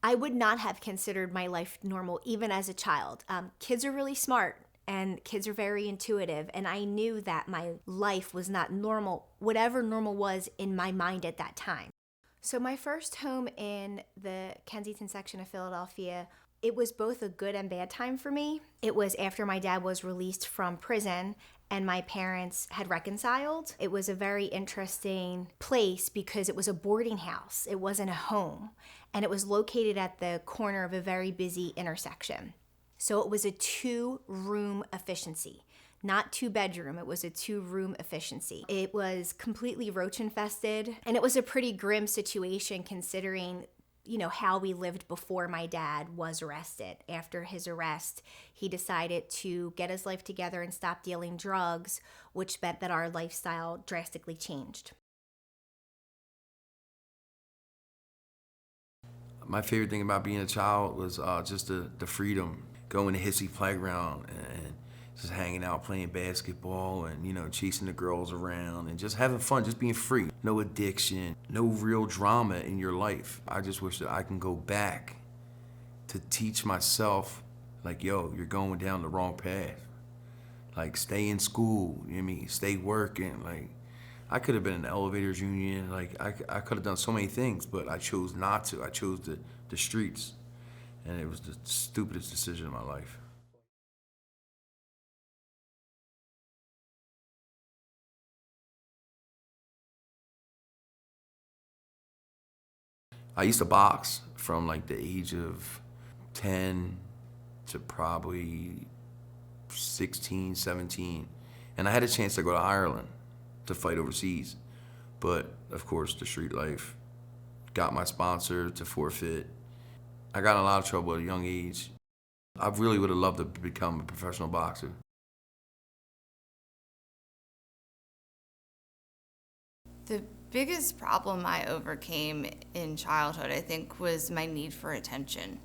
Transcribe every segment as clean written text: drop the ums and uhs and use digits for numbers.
I would not have considered my life normal even as a child. Kids are really smart and kids are very intuitive, and I knew that my life was not normal, whatever normal was in my mind at that time. So, my first home in the Kensington section of Philadelphia, it was both a good and bad time for me. It was after my dad was released from prison and my parents had reconciled. It was a very interesting place because it was a boarding house, it wasn't a home, and it was located at the corner of a very busy intersection. So it was a 2-room efficiency, not 2-bedroom. It was a 2-room efficiency. It was completely roach infested, and it was a pretty grim situation considering how we lived before my dad was arrested. After his arrest, he decided to get his life together and stop dealing drugs, which meant that our lifestyle drastically changed. My favorite thing about being a child was just the freedom, going to Hissy Playground and just hanging out, playing basketball, and chasing the girls around and just having fun, just being free. No addiction, no real drama in your life. I just wish that I can go back to teach myself, like, yo, you're going down the wrong path. Like, stay in school, you know what I mean? Stay working. Like, I could have been in the elevators union. Like, I could have done so many things, but I chose not to. I chose the streets, and it was the stupidest decision of my life. I used to box from like the age of 10 to probably 16, 17. And I had a chance to go to Ireland to fight overseas. But of course, the street life got my sponsor to forfeit. I got in a lot of trouble at a young age. I really would have loved to become a professional boxer. The biggest problem I overcame in childhood, I think, was my need for attention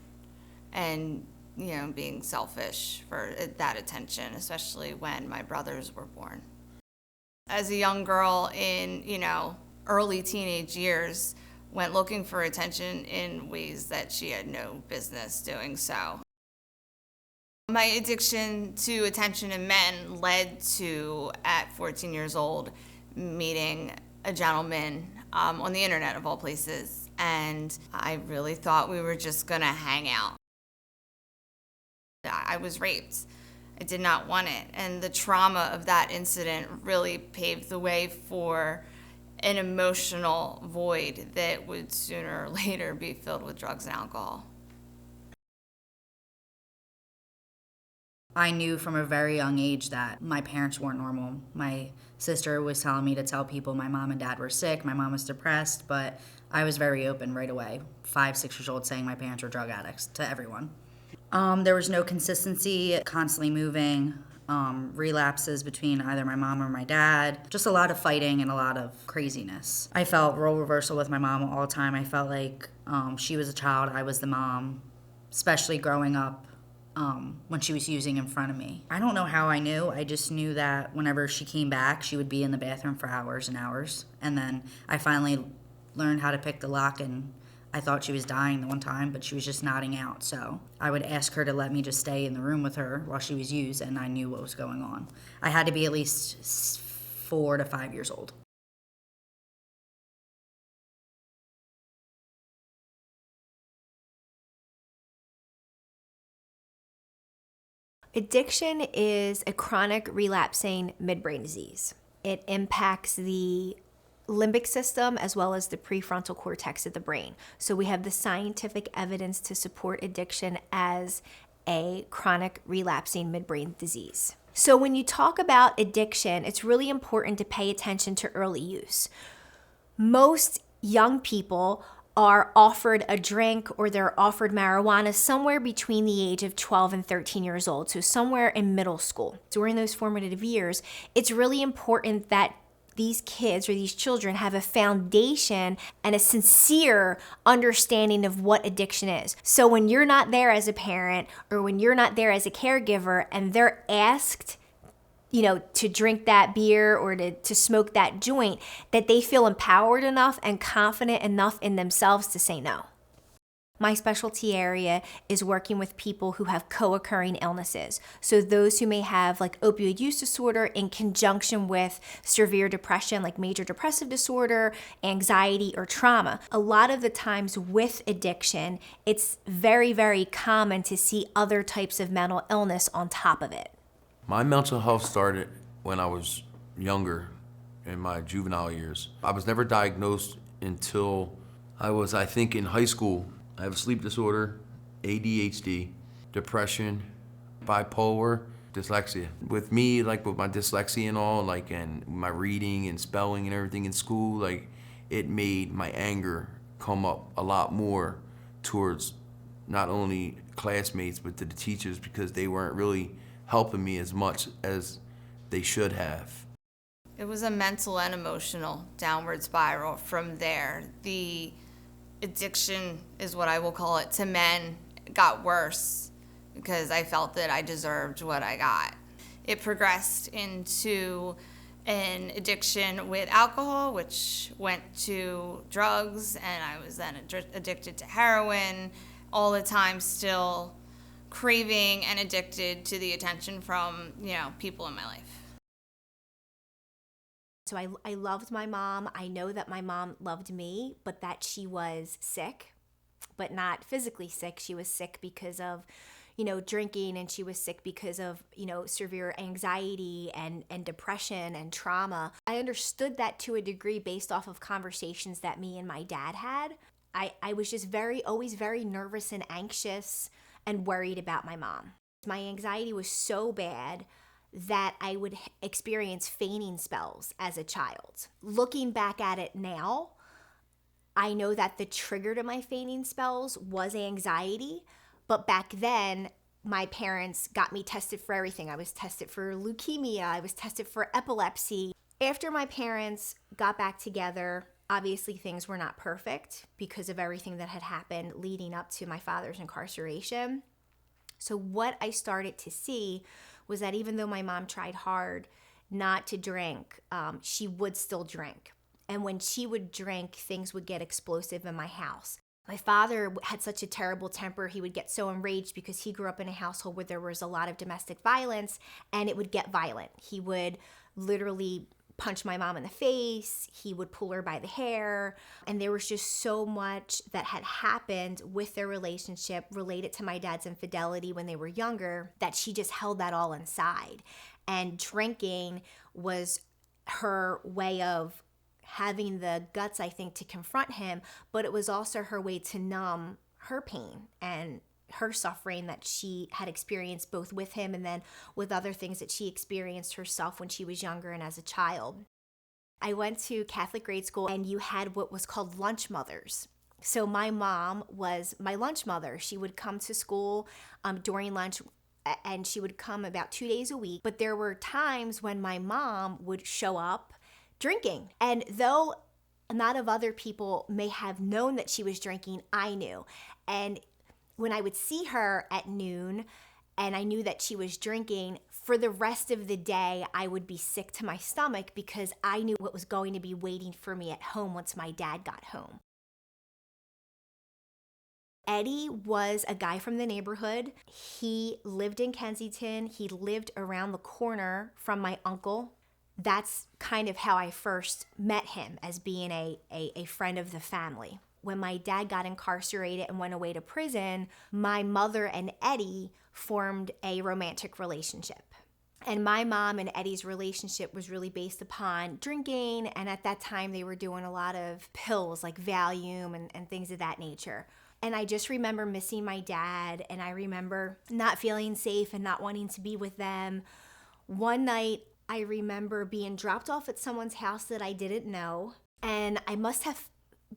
and, being selfish for that attention, especially when my brothers were born. As a young girl in, early teenage years, went looking for attention in ways that she had no business doing so. My addiction to attention in men led to, at 14 years old, meeting a gentleman on the internet of all places, and I really thought we were just gonna hang out. I was raped. I did not want it, and the trauma of that incident really paved the way for an emotional void that would sooner or later be filled with drugs and alcohol. I knew from a very young age that my parents weren't normal. My sister was telling me to tell people my mom and dad were sick, my mom was depressed, but I was very open right away, 5, 6 years old, saying my parents were drug addicts to everyone. There was no consistency, constantly moving, relapses between either my mom or my dad, just a lot of fighting and a lot of craziness. I felt role reversal with my mom all the time. I felt like she was a child, I was the mom, especially growing up when she was using in front of me. I don't know how I knew. I just knew that whenever she came back, she would be in the bathroom for hours and hours. And then I finally learned how to pick the lock, and I thought she was dying the one time, but she was just nodding out. So I would ask her to let me just stay in the room with her while she was used, and I knew what was going on. I had to be at least 4 to 5 years old. Addiction is a chronic relapsing midbrain disease. It impacts the limbic system as well as the prefrontal cortex of the brain. So we have the scientific evidence to support addiction as a chronic relapsing midbrain disease. So when you talk about addiction, it's really important to pay attention to early use. Most young people are offered a drink or they're offered marijuana somewhere between the age of 12 and 13 years old, so somewhere in middle school. During those formative years, it's really important that these kids or these children have a foundation and a sincere understanding of what addiction is. So when you're not there as a parent or when you're not there as a caregiver and they're asked to drink that beer or to smoke that joint, that they feel empowered enough and confident enough in themselves to say no. My specialty area is working with people who have co-occurring illnesses. So those who may have like opioid use disorder in conjunction with severe depression, like major depressive disorder, anxiety, or trauma. A lot of the times with addiction, it's very, very common to see other types of mental illness on top of it. My mental health started when I was younger, in my juvenile years. I was never diagnosed until I was, I think, in high school. I have a sleep disorder, ADHD, depression, bipolar, dyslexia. With me, like with my dyslexia and all, like, and my reading and spelling and everything in school, like, it made my anger come up a lot more towards not only classmates, but to the teachers, because they weren't really helping me as much as they should have. It was a mental and emotional downward spiral from there. The addiction, is what I will call it, to men got worse because I felt that I deserved what I got. It progressed into an addiction with alcohol, which went to drugs, and I was then addicted to heroin, all the time still craving and addicted to the attention from, people in my life. So I loved my mom. I know that my mom loved me, but that she was sick, but not physically sick. She was sick because of, drinking, and she was sick because of, severe anxiety and depression and trauma. I understood that to a degree based off of conversations that me and my dad had. I was just always very nervous and anxious and worried about my mom. My anxiety was so bad that I would experience fainting spells as a child. Looking back at it now, I know that the trigger to my fainting spells was anxiety, but back then, my parents got me tested for everything. I was tested for leukemia, I was tested for epilepsy. After my parents got back together, obviously things were not perfect because of everything that had happened leading up to my father's incarceration. So what I started to see was that even though my mom tried hard not to drink, she would still drink. And when she would drink, things would get explosive in my house. My father had such a terrible temper. He would get so enraged because he grew up in a household where there was a lot of domestic violence, and it would get violent. He would literally punch my mom in the face. He would pull her by the hair. And there was just so much that had happened with their relationship related to my dad's infidelity when they were younger that she just held that all inside. And drinking was her way of having the guts, I think, to confront him, but it was also her way to numb her pain and her suffering that she had experienced both with him and then with other things that she experienced herself when she was younger and as a child. I went to Catholic grade school, and you had what was called lunch mothers. So my mom was my lunch mother. She would come to school during lunch, and she would come about 2 days a week. But there were times when my mom would show up drinking. And though not of other people may have known that she was drinking, I knew. And when I would see her at noon and I knew that she was drinking, for the rest of the day, I would be sick to my stomach because I knew what was going to be waiting for me at home once my dad got home. Eddie was a guy from the neighborhood. He lived in Kensington. He lived around the corner from my uncle. That's kind of how I first met him, as being a friend of the family. When my dad got incarcerated and went away to prison, my mother and Eddie formed a romantic relationship. And my mom and Eddie's relationship was really based upon drinking, and at that time they were doing a lot of pills like Valium and things of that nature. And I just remember missing my dad, and I remember not feeling safe and not wanting to be with them. One night, I remember being dropped off at someone's house that I didn't know, and I must have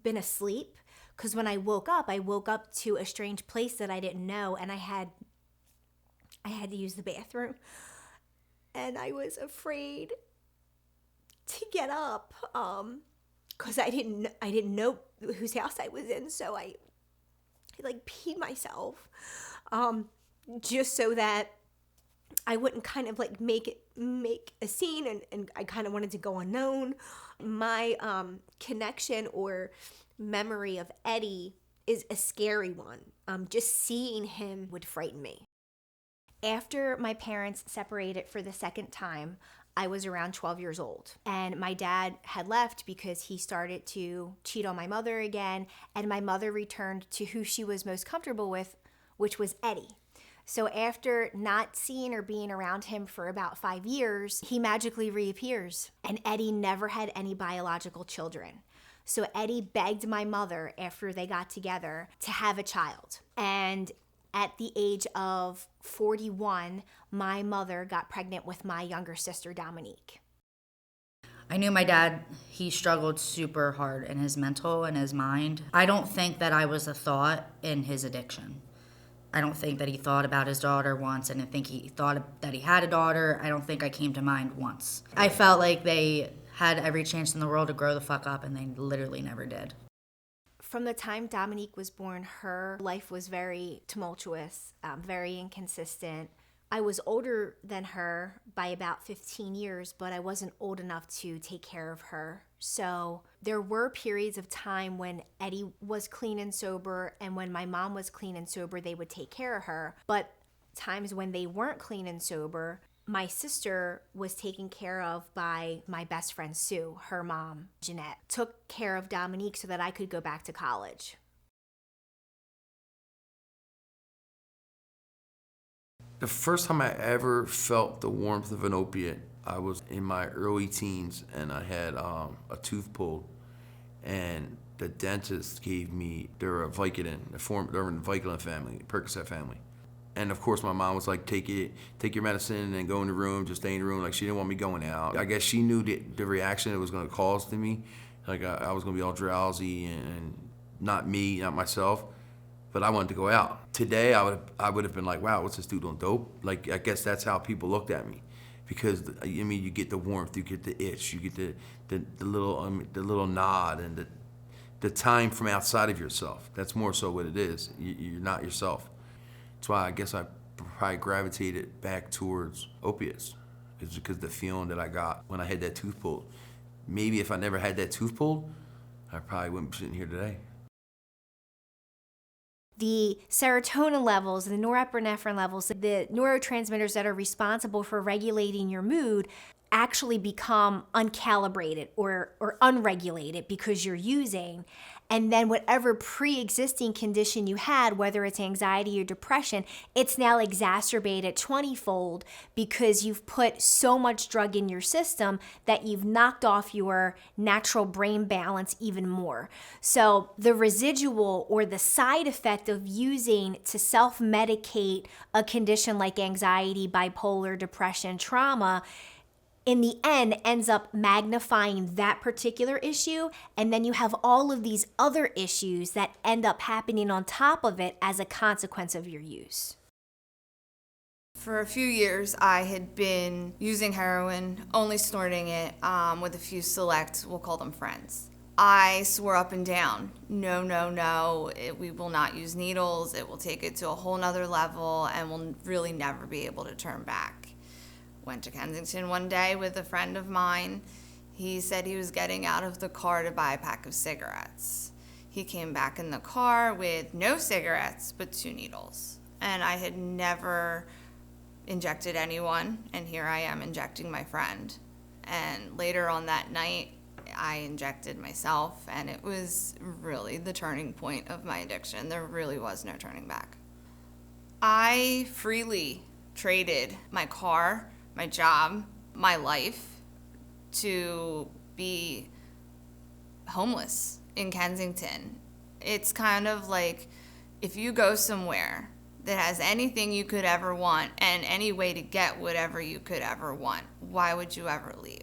been asleep because when I woke up to a strange place that I didn't know, and I had to use the bathroom, and I was afraid to get up because I didn't know whose house I was in, so I peed myself just so that I wouldn't kind of make a scene, and I kind of wanted to go unknown. My connection or memory of Eddie is a scary one. Just seeing him would frighten me. After my parents separated for the second time, I was around 12 years old, and my dad had left because he started to cheat on my mother again, and my mother returned to who she was most comfortable with, which was Eddie. So after not seeing or being around him for about 5 years, he magically reappears, and Eddie never had any biological children. So Eddie begged my mother after they got together to have a child. And at the age of 41, my mother got pregnant with my younger sister, Dominique. I knew my dad, he struggled super hard in his mental and his mind. I don't think that I was a thought in his addiction. I don't think that he thought about his daughter once. I didn't think he thought that he had a daughter. I don't think I came to mind once. I felt like they had every chance in the world to grow the fuck up, and they literally never did. From the time Dominique was born, her life was very tumultuous, very inconsistent. I was older than her by about 15 years, but I wasn't old enough to take care of her. So there were periods of time when Eddie was clean and sober, and when my mom was clean and sober, they would take care of her. But times when they weren't clean and sober, my sister was taken care of by my best friend Sue. Her mom, Jeanette, took care of Dominique so that I could go back to college. The first time I ever felt the warmth of an opiate, I was in my early teens, and I had a tooth pulled, and the dentist gave me Vicodin, they're in the Vicodin family, Percocet family. And of course my mom was like, take your medicine and go in the room, just stay in the room. Like, she didn't want me going out. I guess she knew the reaction it was gonna cause to me. Like, I was gonna be all drowsy and not me, not myself, but I wanted to go out. Today I would have been like, wow, what's this dude on dope? Like, I guess that's how people looked at me. Because, I mean, you get the warmth, you get the itch, you get the little nod, and the time from outside of yourself. That's more so what it is. You're not yourself. That's why I guess I probably gravitated back towards opiates. It's because the feeling that I got when I had that tooth pulled. Maybe if I never had that tooth pulled, I probably wouldn't be sitting here today. The serotonin levels, the norepinephrine levels, the neurotransmitters that are responsible for regulating your mood actually become uncalibrated or unregulated because you're using. And then whatever pre-existing condition you had, whether it's anxiety or depression, it's now exacerbated 20-fold because you've put so much drug in your system that you've knocked off your natural brain balance even more. So the residual or the side effect of using to self-medicate a condition like anxiety, bipolar, depression, trauma, in the end ends up magnifying that particular issue, and then you have all of these other issues that end up happening on top of it as a consequence of your use. For a few years, I had been using heroin, only snorting it with a few select, we'll call them friends. I swore up and down, no, we will not use needles, it will take it to a whole nother level, and we'll really never be able to turn back. Went to Kensington one day with a friend of mine. He said he was getting out of the car to buy a pack of cigarettes. He came back in the car with no cigarettes, but 2 needles. And I had never injected anyone, and here I am injecting my friend. And later on that night, I injected myself, and it was really the turning point of my addiction. There really was no turning back. I freely traded my car, my job, my life to be homeless in Kensington. It's kind of like if you go somewhere that has anything you could ever want and any way to get whatever you could ever want, why would you ever leave?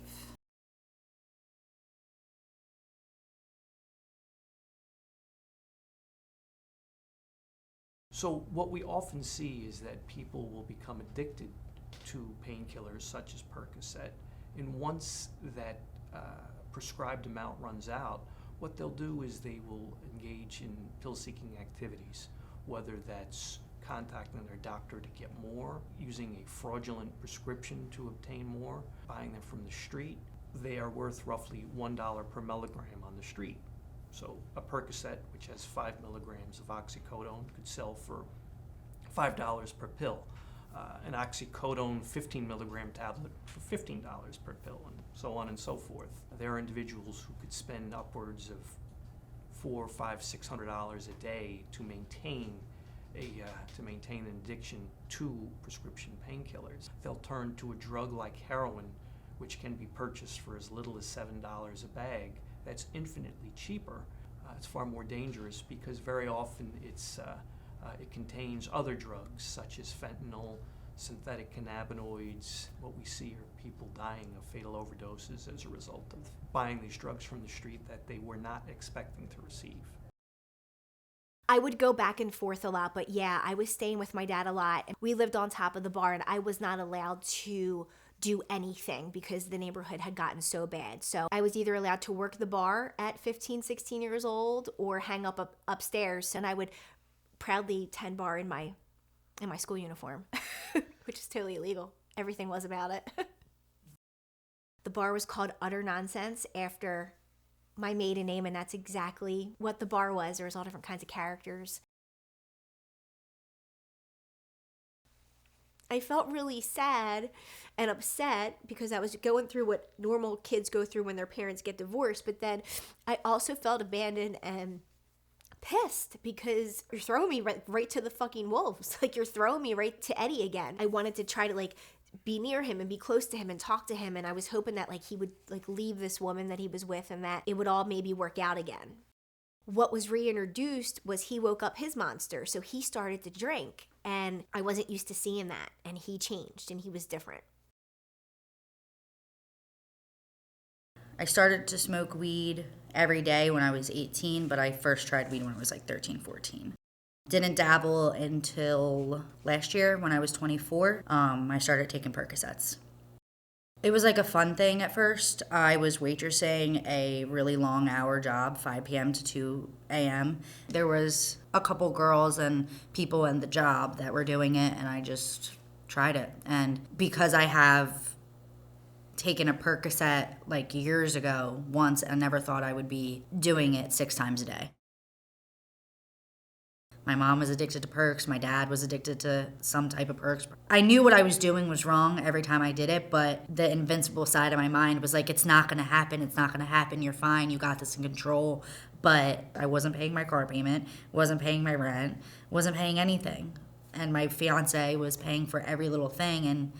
So what we often see is that people will become addicted to painkillers such as Percocet, and once that prescribed amount runs out, what they'll do is they will engage in pill-seeking activities, whether that's contacting their doctor to get more, using a fraudulent prescription to obtain more, buying them from the street. They are worth roughly $1 per milligram on the street. So a Percocet, which has 5 milligrams of oxycodone, could sell for $5 per pill. An oxycodone 15 milligram tablet for $15 per pill, and so on and so forth. There are individuals who could spend upwards of $400, $500, $600 a day to maintain an addiction to prescription painkillers. They'll turn to a drug like heroin, which can be purchased for as little as $7 a bag. That's infinitely cheaper. It's far more dangerous because very often it contains other drugs such as fentanyl, synthetic cannabinoids. What we see are people dying of fatal overdoses as a result of buying these drugs from the street that they were not expecting to receive. I would go back and forth a lot, but yeah, I was staying with my dad a lot. We lived on top of the bar, and I was not allowed to do anything because the neighborhood had gotten so bad. So I was either allowed to work the bar at 15, 16 years old or hang up upstairs, and I would proudly tend bar in my school uniform, which is totally illegal. Everything was about it. The bar was called Utter Nonsense after my maiden name, and that's exactly what the bar was. There was all different kinds of characters. I felt really sad and upset because I was going through what normal kids go through when their parents get divorced, but then I also felt abandoned and pissed because you're throwing me right to the fucking wolves. Like, you're throwing me right to Eddie again. I wanted to try to be near him and be close to him and talk to him, and I was hoping that he would leave this woman that he was with and that it would all maybe work out again. What was reintroduced was he woke up his monster, so he started to drink, and I wasn't used to seeing that, and he changed and he was different. I started to smoke weed every day when I was 18, but I first tried weed when I was 13, 14. Didn't dabble until last year when I was 24. I started taking Percocets. It was a fun thing at first. I was waitressing a really long hour job, 5 p.m. to 2 a.m. There was a couple girls and people in the job that were doing it, and I just tried it. And because I have taken a Percocet years ago once, I never thought I would be doing it 6 times a day. My mom was addicted to perks. My dad was addicted to some type of perks. I knew what I was doing was wrong every time I did it, but the invincible side of my mind was it's not going to happen. It's not going to happen. You're fine. You got this in control. But I wasn't paying my car payment, wasn't paying my rent, wasn't paying anything. And my fiance was paying for every little thing, and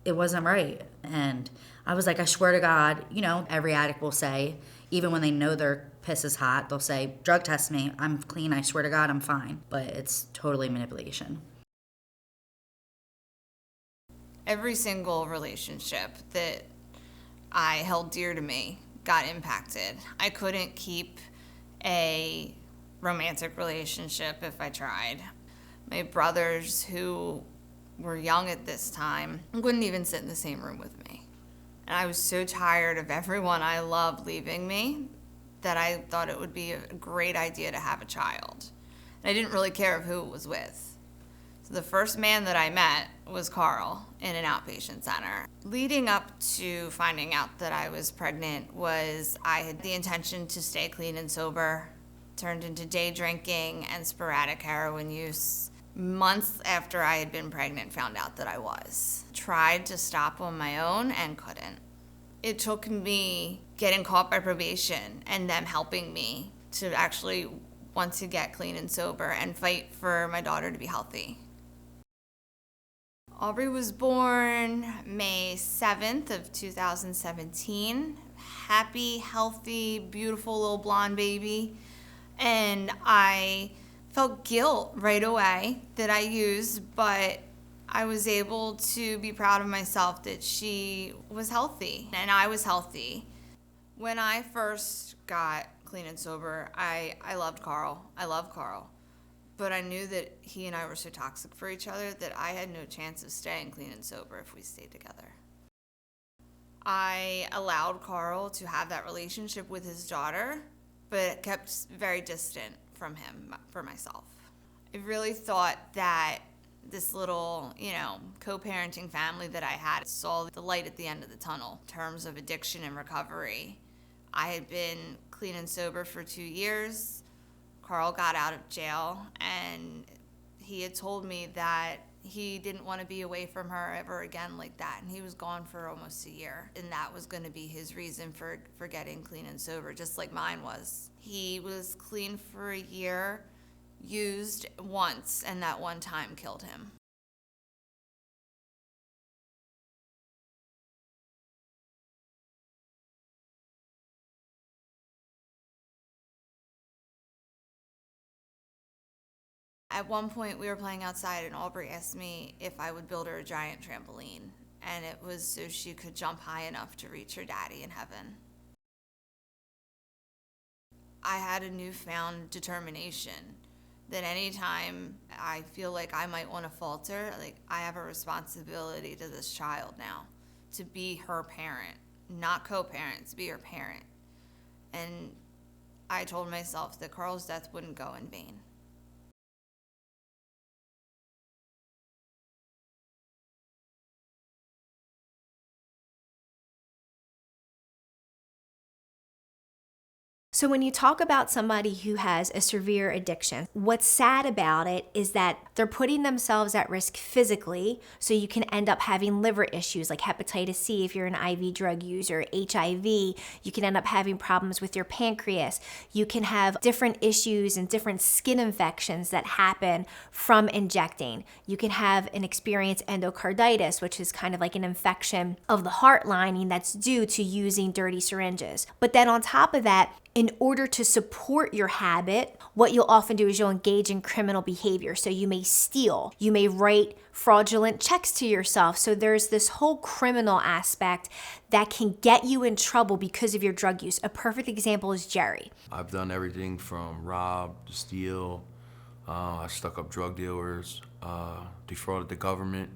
it wasn't right. And I was I swear to God, every addict will say, even when they know their piss is hot, they'll say, drug test me, I'm clean, I swear to God, I'm fine. But it's totally manipulation. Every single relationship that I held dear to me got impacted. I couldn't keep a romantic relationship if I tried. My brothers, who were young at this time, wouldn't even sit in the same room with me. And I was so tired of everyone I loved leaving me that I thought it would be a great idea to have a child. And I didn't really care of who it was with. So the first man that I met was Carl in an outpatient center. Leading up to finding out that I was pregnant I had the intention to stay clean and sober, turned into day drinking and sporadic heroin use. Months after I had been pregnant, found out that I was. Tried to stop on my own and couldn't. It took me getting caught by probation and them helping me to actually want to get clean and sober and fight for my daughter to be healthy. Aubrey was born May 7th of 2017. Happy, healthy, beautiful little blonde baby. And I felt guilt right away that I used, but I was able to be proud of myself that she was healthy and I was healthy. When I first got clean and sober, I loved Carl. I love Carl. But I knew that he and I were so toxic for each other that I had no chance of staying clean and sober if we stayed together. I allowed Carl to have that relationship with his daughter, but kept very distant from him for myself. I really thought that this little, co-parenting family that I had saw the light at the end of the tunnel in terms of addiction and recovery. I had been clean and sober for 2 years. Carl got out of jail, and he had told me that he didn't want to be away from her ever again like that. And he was gone for almost a year. And that was going to be his reason for getting clean and sober, just like mine was. He was clean for a year, used once, and that one time killed him. At one point, we were playing outside, and Aubrey asked me if I would build her a giant trampoline, and it was so she could jump high enough to reach her daddy in heaven. I had a newfound determination that anytime I feel like I might want to falter, like, I have a responsibility to this child now, to be her parent, not co-parent, to be her parent. And I told myself that Carl's death wouldn't go in vain. So when you talk about somebody who has a severe addiction, what's sad about it is that they're putting themselves at risk physically, so you can end up having liver issues like hepatitis C if you're an IV drug user, HIV, you can end up having problems with your pancreas. You can have different issues and different skin infections that happen from injecting. You can have an experience endocarditis, which is kind of like an infection of the heart lining that's due to using dirty syringes. But then on top of that, in order to support your habit, what you'll often do is you'll engage in criminal behavior. So you may steal, you may write fraudulent checks to yourself. So there's this whole criminal aspect that can get you in trouble because of your drug use. A perfect example is Jerry. I've done everything from rob to steal. I stuck up drug dealers, defrauded the government,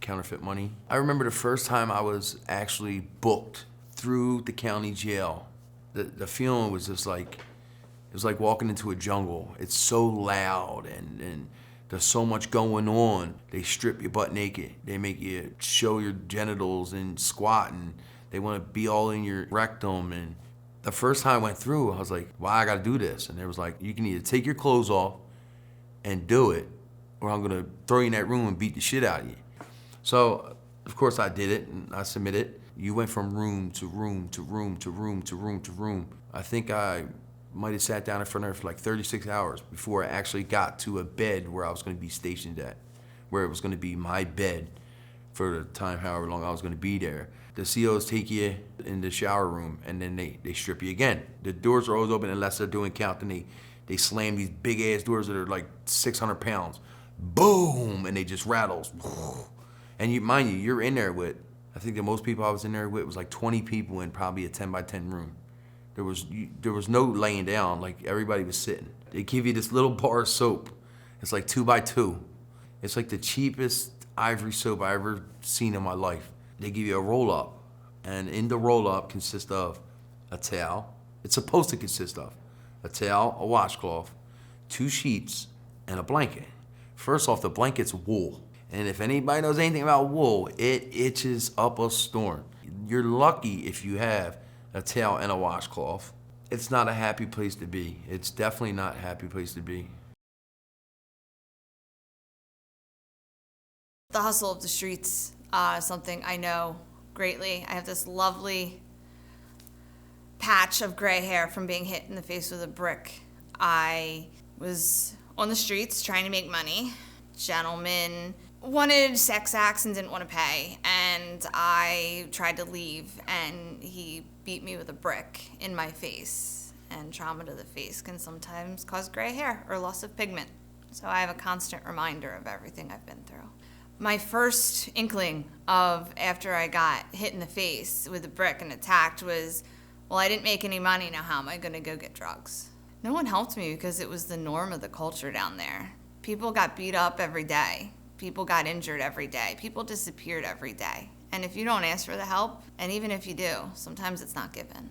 counterfeit money. I remember the first time I was actually booked through the county jail. The feeling was just like, it was like walking into a jungle. It's so loud and there's so much going on. They strip you butt naked. They make you show your genitals and squat, and they want to be all in your rectum. And the first time I went through, I was like, wow, I gotta do this. And they was like, you can either take your clothes off and do it, or I'm gonna throw you in that room and beat the shit out of you. So, of course I did it, and I submitted. You went from room to room to room to room to room to room. I think I might have sat down in front of her for like 36 hours before I actually got to a bed where I was gonna be stationed at, where it was gonna be my bed for the time, however long I was gonna be there. The COs take you in the shower room, and then they strip you again. The doors are always open unless they're doing count, and they slam these big ass doors that are like 600 pounds. Boom, and they just rattles. And mind you, you're in there with, I think the most people I was in there with was like 20 people in probably a 10 by 10 room. There was no laying down, like everybody was sitting. They give you this little bar of soap. It's like 2 by 2. It's like the cheapest ivory soap I ever seen in my life. They give you a roll up, and in the roll up consists of a towel. It's supposed to consist of a towel, a washcloth, 2 sheets, and a blanket. First off, the blanket's wool. And if anybody knows anything about wool, it itches up a storm. You're lucky if you have a towel and a washcloth. It's not a happy place to be. It's definitely not a happy place to be. The hustle of the streets, something I know greatly. I have this lovely patch of gray hair from being hit in the face with a brick. I was on the streets trying to make money. Gentlemen wanted sex acts and didn't want to pay, and I tried to leave, and he beat me with a brick in my face. And trauma to the face can sometimes cause gray hair or loss of pigment. So I have a constant reminder of everything I've been through. My first inkling of after I got hit in the face with a brick and attacked was, well, I didn't make any money, now how am I gonna go get drugs? No one helped me because it was the norm of the culture down there. People got beat up every day. People got injured every day. People disappeared every day. And if you don't ask for the help, and even if you do, sometimes it's not given.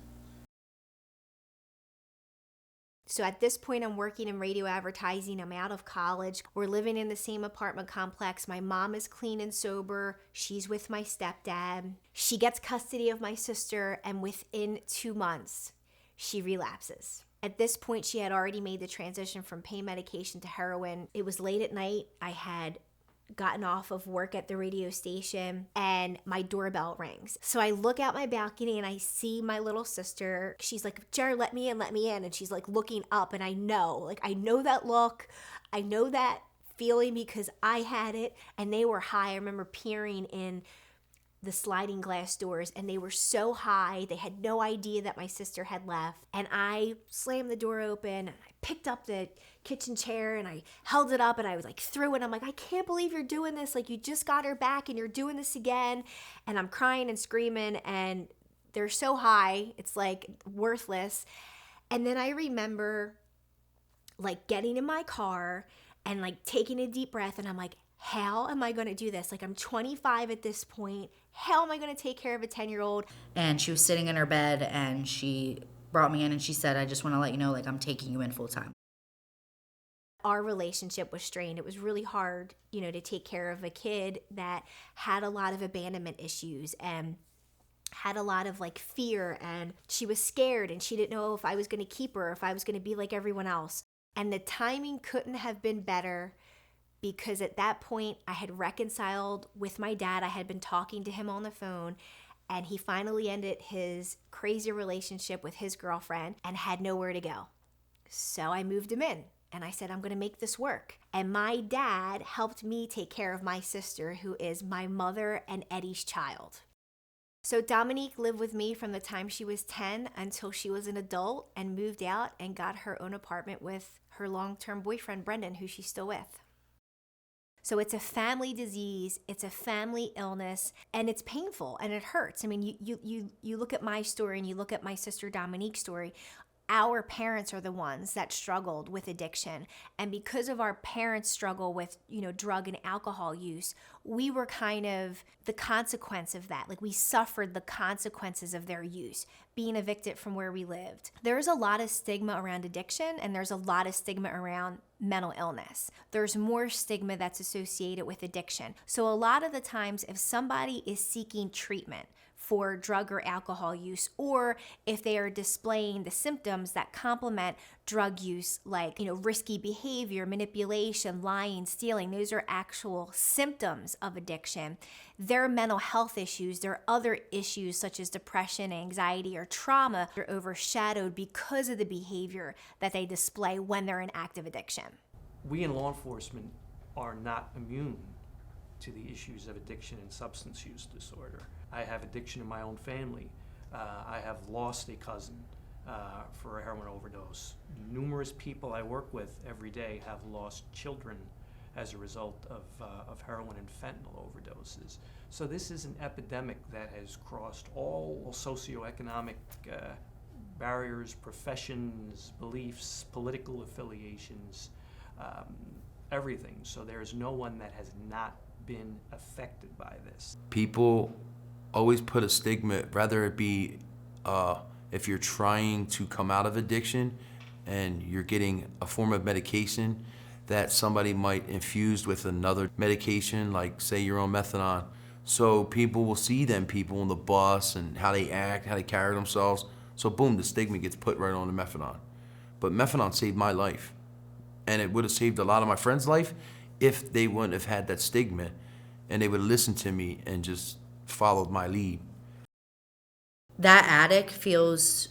So at this point, I'm working in radio advertising. I'm out of college. We're living in the same apartment complex. My mom is clean and sober. She's with my stepdad. She gets custody of my sister, and within 2 months, she relapses. At this point, she had already made the transition from pain medication to heroin. It was late at night. I had gotten off of work at the radio station and my doorbell rings. So I look out my balcony and I see my little sister. She's like, Jared, let me in, let me in. And she's like looking up, and I know that look. I know that feeling because I had it and they were high. I remember peering in the sliding glass doors and they were so high. They had no idea that my sister had left. And I slammed the door open. I picked up the kitchen chair and I held it up and I was like threw it. I'm like, I can't believe you're doing this. Like, you just got her back and you're doing this again. And I'm crying and screaming and they're so high. It's like worthless. And then I remember like getting in my car and like taking a deep breath. And I'm like, how am I going to do this? Like, I'm 25 at this point. How am I going to take care of a 10-year-old? And she was sitting in her bed and she brought me in and she said, I just want to let you know, like, I'm taking you in full time. Our relationship was strained. It was really hard, to take care of a kid that had a lot of abandonment issues and had a lot of like fear, and she was scared and she didn't know if I was going to keep her, or if I was going to be like everyone else. And the timing couldn't have been better, because at that point I had reconciled with my dad. I had been talking to him on the phone, and he finally ended his crazy relationship with his girlfriend and had nowhere to go. So I moved him in and I said, I'm going to make this work. And my dad helped me take care of my sister, who is my mother and Eddie's child. So Dominique lived with me from the time she was 10 until she was an adult, and moved out and got her own apartment with her long-term boyfriend, Brendan, who she's still with. So it's a family disease, it's a family illness, and it's painful and it hurts. I mean, you look at my story and you look at my sister Dominique's story. Our parents are the ones that struggled with addiction. And because of our parents' struggle with, drug and alcohol use, we were kind of the consequence of that. Like, we suffered the consequences of their use, being evicted from where we lived. There's a lot of stigma around addiction, and there's a lot of stigma around mental illness. There's more stigma that's associated with addiction. So a lot of the times, if somebody is seeking treatment for drug or alcohol use, or if they are displaying the symptoms that complement drug use, like, risky behavior, manipulation, lying, stealing, those are actual symptoms of addiction. Their mental health issues, their other issues such as depression, anxiety, or trauma are overshadowed because of the behavior that they display when they're in active addiction. We in law enforcement are not immune to the issues of addiction and substance use disorder. I have addiction in my own family. I have lost a cousin for a heroin overdose. Numerous people I work with every day have lost children as a result of heroin and fentanyl overdoses. So this is an epidemic that has crossed all socioeconomic barriers, professions, beliefs, political affiliations, everything. So there is no one that has not been affected by this. People always put a stigma, whether it be if you're trying to come out of addiction and you're getting a form of medication that somebody might infuse with another medication, like say you're on methadone. So people will see them people on the bus and how they act, how they carry themselves. So boom, the stigma gets put right on the methadone. But methadone saved my life. And it would have saved a lot of my friends' life if they wouldn't have had that stigma and they would listen to me and just followed my lead. That addict feels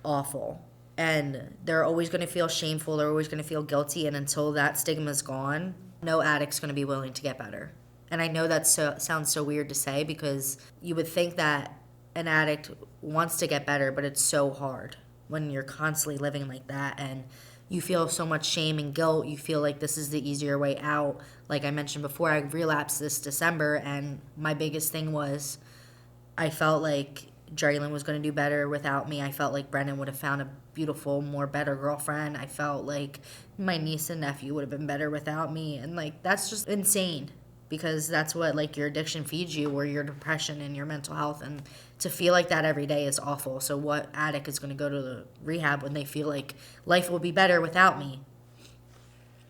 awful, and they're always going to feel shameful, they're always going to feel guilty, and until that stigma's gone, no addict's going to be willing to get better. And I know that sounds so weird to say, because you would think that an addict wants to get better, but it's so hard when you're constantly living like that, and you feel so much shame and guilt. You feel like this is the easier way out. Like I mentioned before, I relapsed this December, and my biggest thing was I felt like Draylin was going to do better without me. I felt like Brendan would have found a beautiful, more better girlfriend. I felt like my niece and nephew would have been better without me. And like, that's just insane. because that's what like your addiction feeds you, or your depression and your mental health. And to feel like that every day is awful. So what addict is going to go to the rehab when they feel like life will be better without me?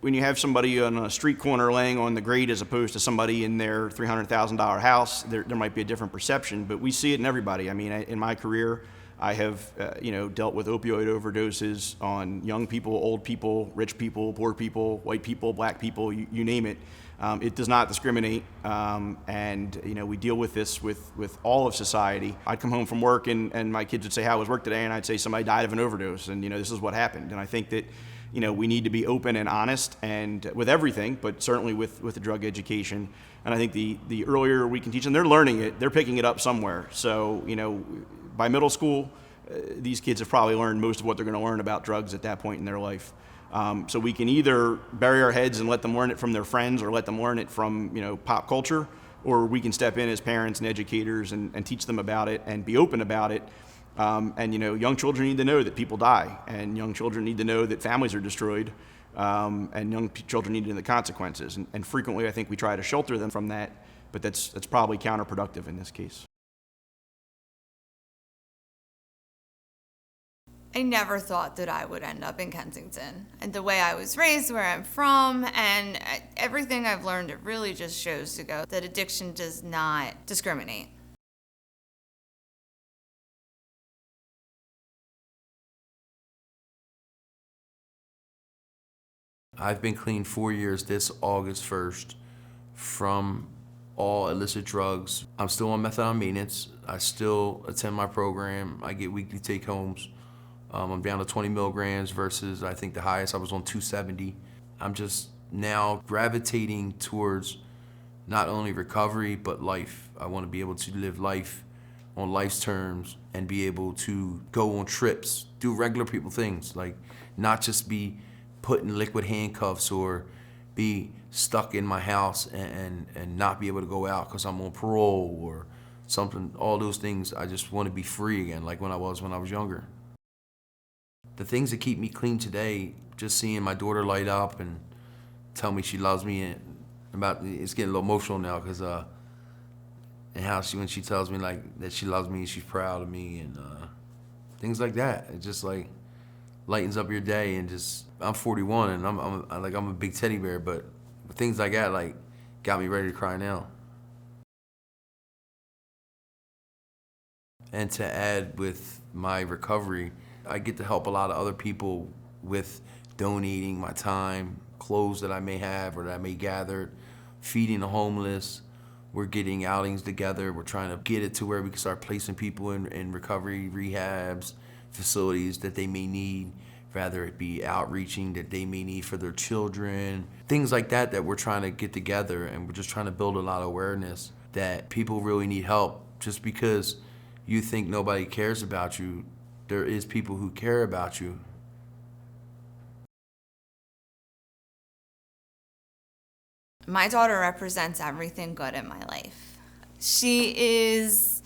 When you have somebody on a street corner laying on the grate as opposed to somebody in their $300,000 house, there might be a different perception, but we see it in everybody. I mean, in my career, I have, dealt with opioid overdoses on young people, old people, rich people, poor people, white people, black people, you name it. It does not discriminate, and we deal with this with all of society. I'd come home from work and my kids would say, "How was work today?" And I'd say, "Somebody died of an overdose, and this is what happened." And I think that we need to be open and honest, and with everything, but certainly with the drug education. And I think the earlier we can teach them, they're learning it, they're picking it up somewhere. So by middle school, these kids have probably learned most of what they're going to learn about drugs at that point in their life. So we can either bury our heads and let them learn it from their friends, or let them learn it from pop culture, or we can step in as parents and educators and teach them about it and be open about it. And young children need to know that people die, and young children need to know that families are destroyed, and young children need to know the consequences. And frequently, I think we try to shelter them from that, but that's probably counterproductive in this case. I never thought that I would end up in Kensington. And the way I was raised, where I'm from, and everything I've learned, it really just shows to go that addiction does not discriminate. I've been clean 4 years this August 1st from all illicit drugs. I'm still on methadone maintenance. I still attend my program. I get weekly take-homes. I'm down to 20 milligrams versus I think the highest I was on 270. I'm just now gravitating towards not only recovery, but life. I want to be able to live life on life's terms and be able to go on trips, do regular people things, like not just be put in liquid handcuffs or be stuck in my house and not be able to go out because I'm on parole or something. All those things, I just want to be free again, like when I was younger. The things that keep me clean today, just seeing my daughter light up and tell me she loves me, and it's getting a little emotional now because and how when she tells me like that she loves me, she's proud of me, and things like that. It just like lightens up your day, and just I'm 41 and I'm a big teddy bear, but things like that like got me ready to cry now. And to add with my recovery, I get to help a lot of other people with donating my time, clothes that I may have or that I may gather, feeding the homeless. We're getting outings together. We're trying to get it to where we can start placing people in recovery rehabs, facilities that they may need, rather it be outreaching that they may need for their children, things like that we're trying to get together, and we're just trying to build a lot of awareness that people really need help. Just because you think nobody cares about you, there is people who care about you. My daughter represents everything good in my life. She is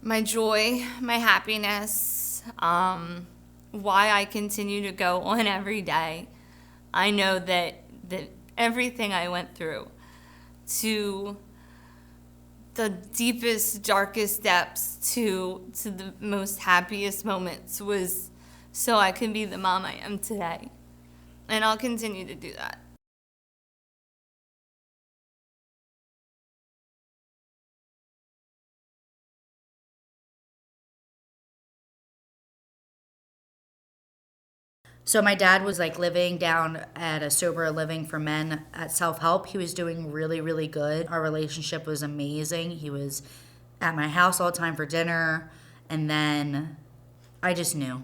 my joy, my happiness, why I continue to go on every day. I know that everything I went through, to the deepest, darkest depths, to the most happiest moments, was so I can be the mom I am today. And I'll continue to do that. So my dad was like living down at a sober living for men at Self-Help. He was doing really, really good. Our relationship was amazing. He was at my house all the time for dinner. And then I just knew.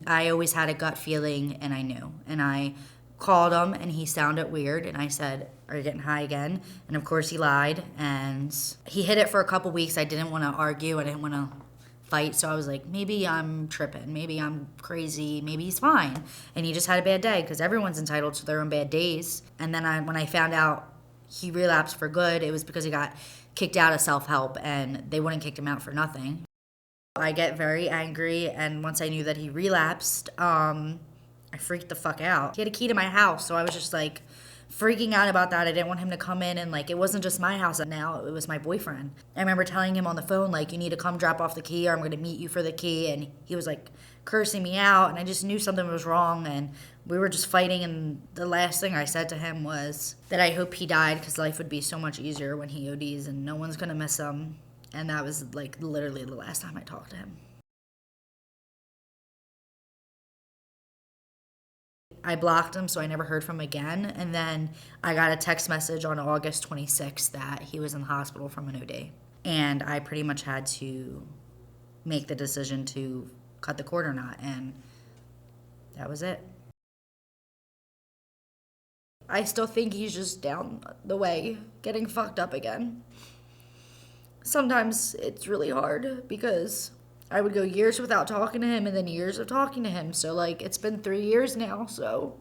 I always had a gut feeling, and I knew. And I called him, and he sounded weird. And I said, "Are you getting high again?" And of course he lied. And he hid it for a couple weeks. I didn't want to argue. I didn't want to fight, so I was like, maybe I'm tripping, maybe I'm crazy, maybe he's fine, and he just had a bad day, because everyone's entitled to their own bad days. And then when I found out he relapsed for good, it was because he got kicked out of Self-Help, and they wouldn't kick him out for nothing. I get very angry, and once I knew that he relapsed, I freaked the fuck out. He had a key to my house, so I was just like freaking out about that. I didn't want him to come in, and like, it wasn't just my house now, it was my boyfriend. I remember telling him on the phone, like, you need to come drop off the key or I'm going to meet you for the key. And he was like cursing me out, and I just knew something was wrong, and we were just fighting. And the last thing I said to him was that I hope he died because life would be so much easier when he ODs and no one's going to miss him. And that was like literally the last time I talked to him. I blocked him, so I never heard from him again. And then I got a text message on August 26th that he was in the hospital from an OD. And I pretty much had to make the decision to cut the cord or not. And that was it. I still think he's just down the way, getting fucked up again. Sometimes it's really hard because I would go years without talking to him and then years of talking to him. So, like, it's been 3 years now. So,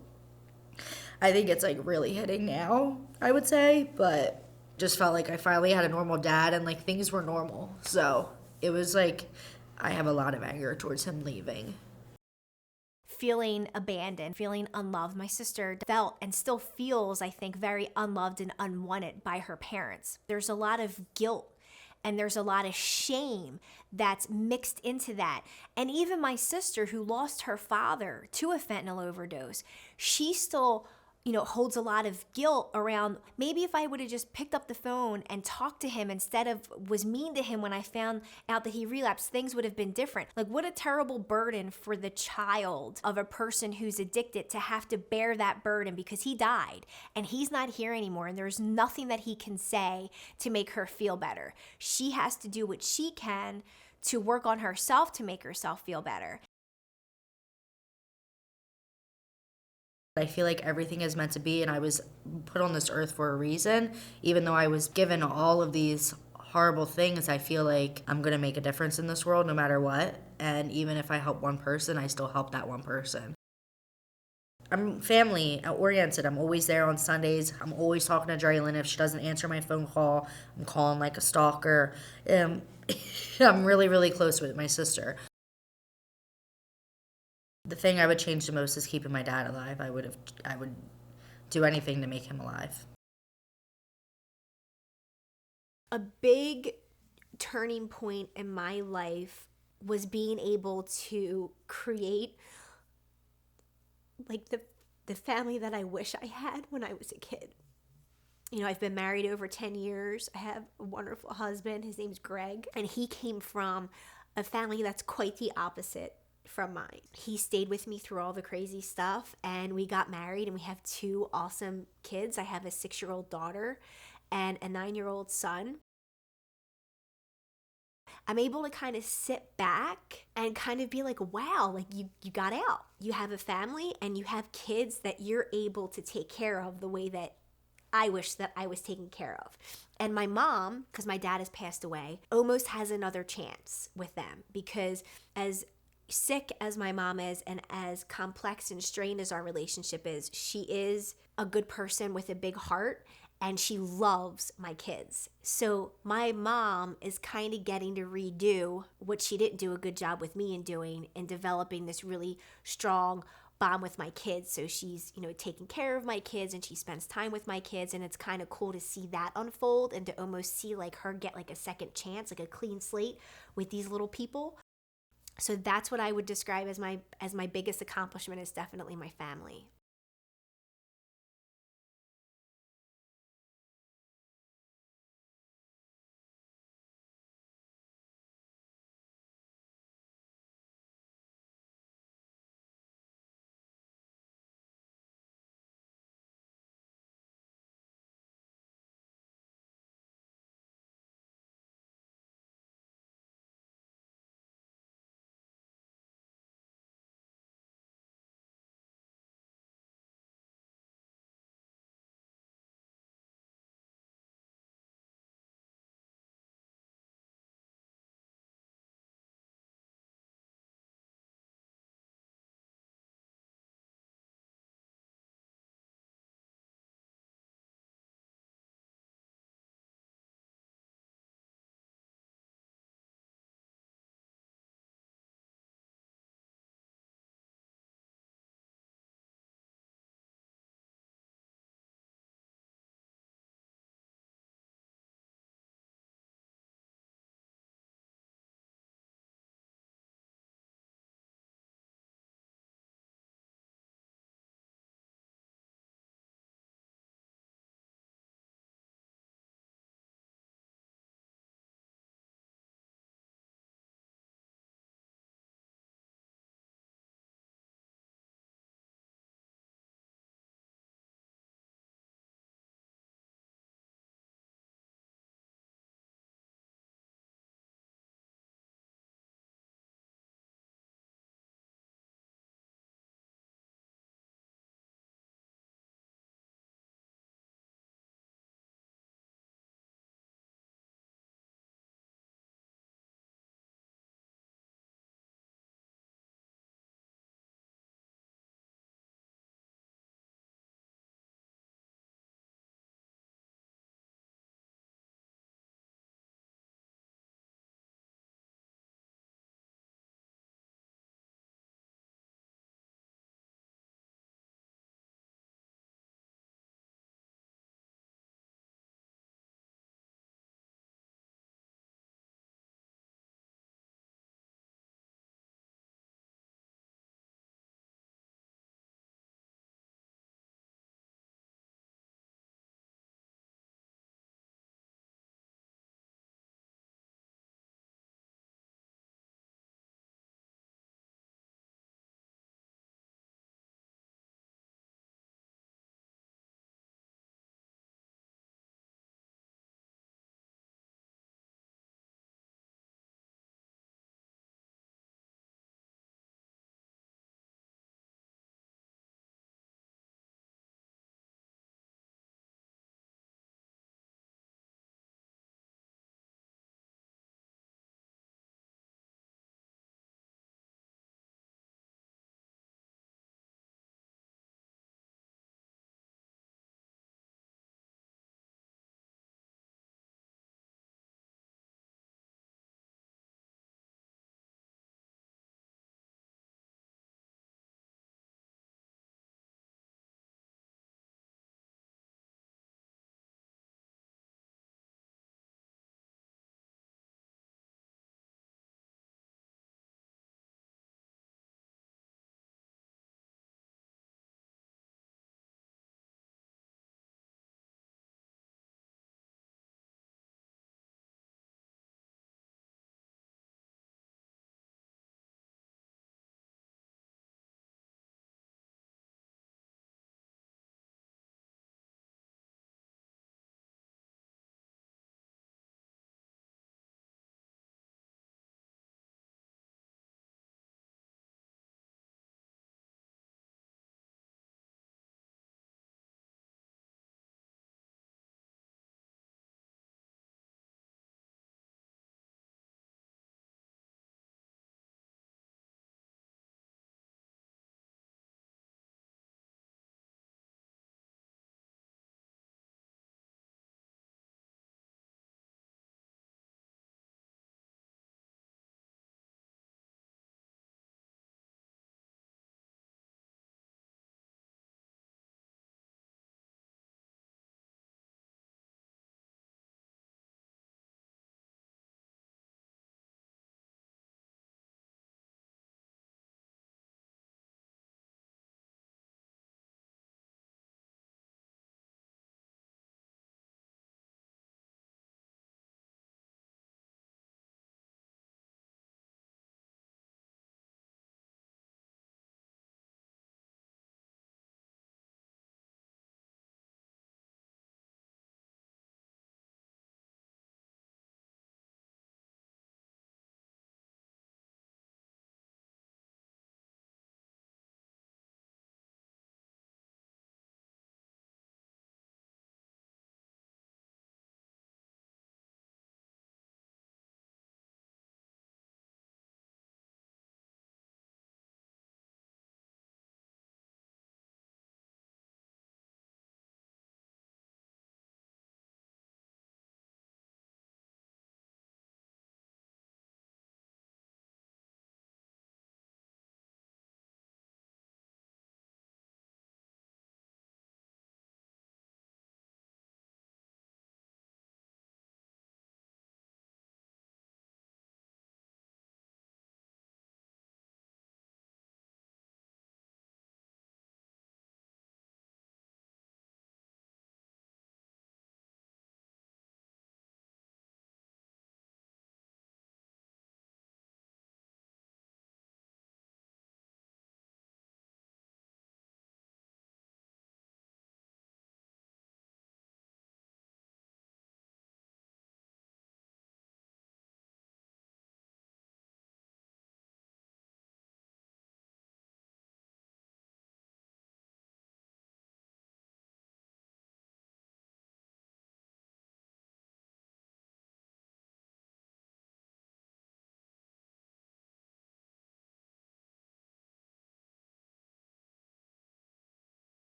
I think it's, like, really hitting now, I would say. But just felt like I finally had a normal dad and, like, things were normal. So, it was, like, I have a lot of anger towards him leaving. Feeling abandoned, feeling unloved. My sister felt and still feels, I think, very unloved and unwanted by her parents. There's a lot of guilt and there's a lot of shame that's mixed into that. And even my sister, who lost her father to a fentanyl overdose, she still, holds a lot of guilt around, maybe if I would have just picked up the phone and talked to him instead of was mean to him when I found out that he relapsed, things would have been different. Like, what a terrible burden for the child of a person who's addicted to have to bear that burden because he died and he's not here anymore and there's nothing that he can say to make her feel better. She has to do what she can to work on herself to make herself feel better. I feel like everything is meant to be, and I was put on this earth for a reason. Even though I was given all of these horrible things, I feel like I'm going to make a difference in this world no matter what. And even if I help one person, I still help that one person. I'm family oriented. I'm always there on Sundays. I'm always talking to Draylin. If she doesn't answer my phone call, I'm calling like a stalker. I'm really, really close with my sister. The thing I would change the most is keeping my dad alive. I would do anything to make him alive. A big turning point in my life was being able to create like the family that I wish I had when I was a kid. I've been married over 10 years. I have a wonderful husband. His name's Greg, and he came from a family that's quite the opposite from mine. He stayed with me through all the crazy stuff, and we got married, and we have 2 awesome kids. I have a 6-year-old daughter and a 9-year-old son. I'm able to kind of sit back and kind of be like, wow, like you got out. You have a family and you have kids that you're able to take care of the way that I wish that I was taken care of. And my mom, because my dad has passed away, almost has another chance with them, because as sick as my mom is and as complex and strained as our relationship is, she is a good person with a big heart and she loves my kids. So my mom is kind of getting to redo what she didn't do a good job with me in doing, in developing this really strong bond with my kids. So she's, taking care of my kids and she spends time with my kids, and it's kind of cool to see that unfold and to almost see like her get like a second chance, like a clean slate with these little people. So that's what I would describe as my biggest accomplishment, is definitely my family.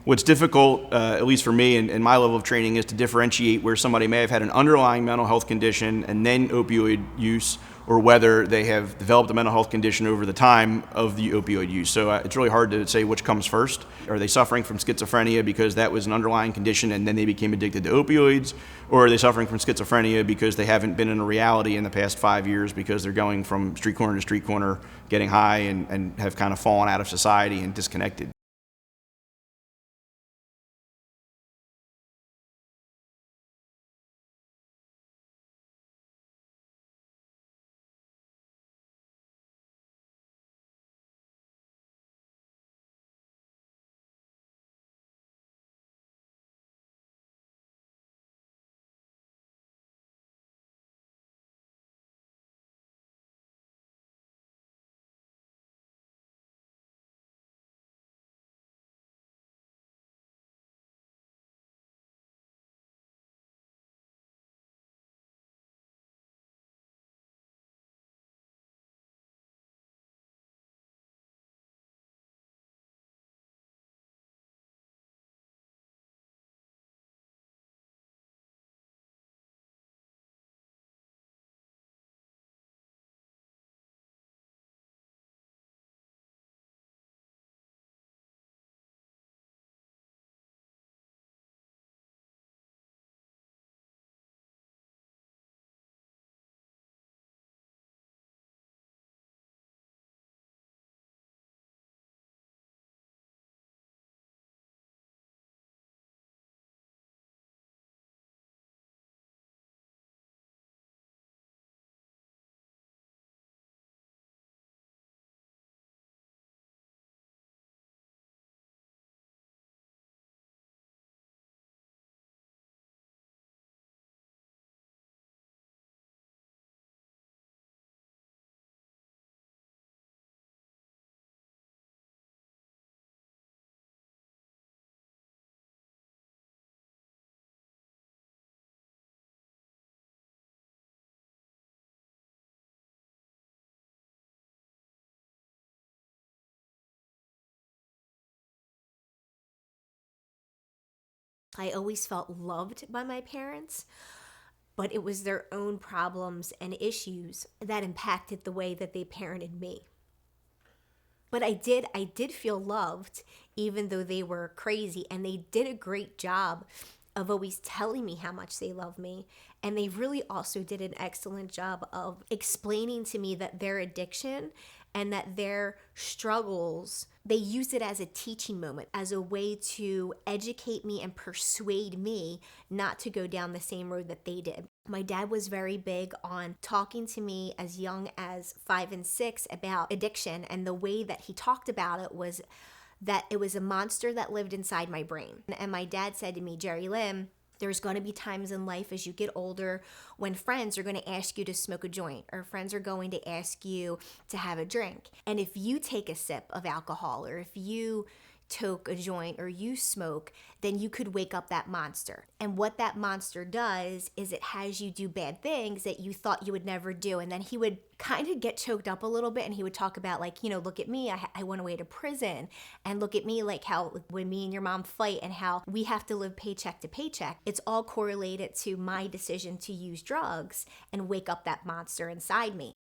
What's difficult, at least for me and my level of training, is to differentiate where somebody may have had an underlying mental health condition and then opioid use, or whether they have developed a mental health condition over the time of the opioid use. So it's really hard to say which comes first. Are they suffering from schizophrenia because that was an underlying condition and then they became addicted to opioids? Or are they suffering from schizophrenia because they haven't been in a reality in the past 5 years because they're going from street corner to street corner, getting high, and have kind of fallen out of society and disconnected? I always felt loved by my parents, but it was their own problems and issues that impacted the way that they parented me. But I did feel loved, even though they were crazy, and they did a great job of always telling me how much they love me. And they really also did an excellent job of explaining to me that their addiction and that their struggles, they use it as a teaching moment, as a way to educate me and persuade me not to go down the same road that they did. My dad was very big on talking to me as young as 5 and 6 about addiction, and the way that he talked about it was that it was a monster that lived inside my brain. And my dad said to me, Jerry Lynn, there's going to be times in life as you get older when friends are going to ask you to smoke a joint, or friends are going to ask you to have a drink. And if you take a sip of alcohol, or if you toke a joint or you smoke, then you could wake up that monster. And what that monster does is it has you do bad things that you thought you would never do. And then he would kind of get choked up a little bit, and he would talk about, like, look at me, I went away to prison, and look at me, like how when me and your mom fight and how we have to live paycheck to paycheck. It's all correlated to my decision to use drugs and wake up that monster inside me.